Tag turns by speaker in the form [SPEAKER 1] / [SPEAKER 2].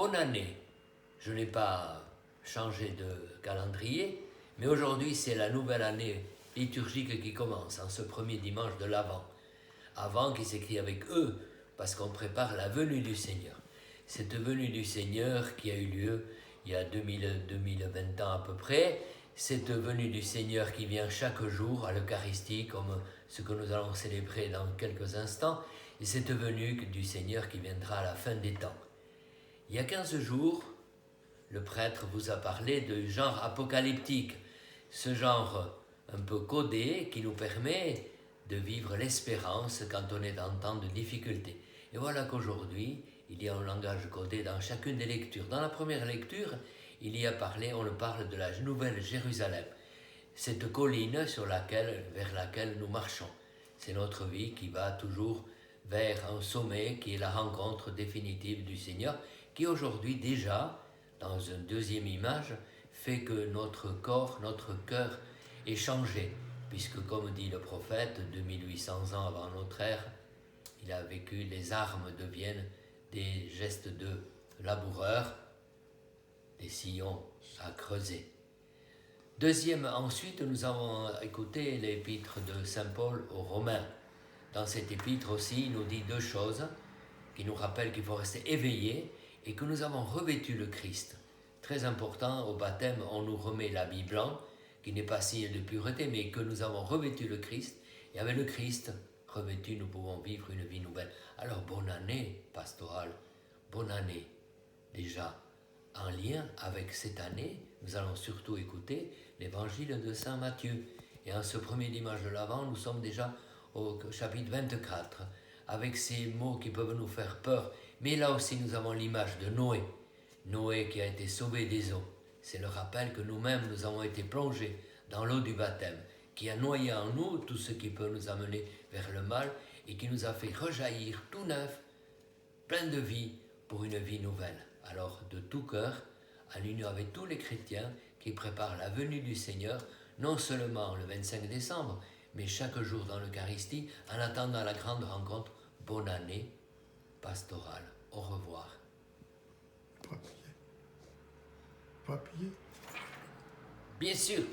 [SPEAKER 1] bonne année. Je n'ai pas changé de calendrier, mais aujourd'hui c'est la nouvelle année liturgique qui commence, en ce premier dimanche de l'Avent. Avant qui s'écrit avec E, parce qu'on prépare la venue du Seigneur. Cette venue du Seigneur qui a eu lieu il y a 2020 ans à peu près, cette venue du Seigneur qui vient chaque jour à l'Eucharistie, comme ce que nous allons célébrer dans quelques instants, et cette venue du Seigneur qui viendra à la fin des temps. Il y a 15 jours, le prêtre vous a parlé de genre apocalyptique, ce genre un peu codé qui nous permet de vivre l'espérance quand on est en temps de difficulté. Et voilà qu'aujourd'hui, il y a un langage codé dans chacune des lectures. Dans la première lecture, on parle de la Nouvelle Jérusalem, cette colline vers laquelle nous marchons. C'est notre vie qui va toujours vers un sommet qui est la rencontre définitive du Seigneur, qui aujourd'hui déjà, dans une deuxième image, fait que notre corps, notre cœur est changé, puisque comme dit le prophète, 2800 ans avant notre ère, il a vécu, les armes deviennent des gestes de laboureurs, des sillons à creuser. Ensuite, nous avons écouté l'épître de Saint Paul aux Romains. Dans cette épître aussi, il nous dit deux choses qui nous rappellent qu'il faut rester éveillé et que nous avons revêtu le Christ. Très important, au baptême, on nous remet l'habit blanc, qui n'est pas signe de pureté, mais que nous avons revêtu le Christ. Et avec le Christ revêtu, nous pouvons vivre une vie nouvelle. Alors, bonne année pastorale, bonne année déjà. En lien avec cette année, nous allons surtout écouter l'évangile de Saint Matthieu. Et en ce premier dimanche de l'Avent, nous sommes déjà au chapitre 24, avec ces mots qui peuvent nous faire peur. Mais là aussi, nous avons l'image de Noé. Noé qui a été sauvé des eaux. C'est le rappel que nous-mêmes, nous avons été plongés dans l'eau du baptême, qui a noyé en nous tout ce qui peut nous amener vers le mal et qui nous a fait rejaillir tout neuf, plein de vie, pour une vie nouvelle. Alors, de tout cœur, en union avec tous les chrétiens qui préparent la venue du Seigneur, non seulement le 25 décembre, mais chaque jour dans l'Eucharistie, en attendant la grande rencontre, bonne année pastorale. Au revoir.
[SPEAKER 2] Papier.
[SPEAKER 1] Bien sûr.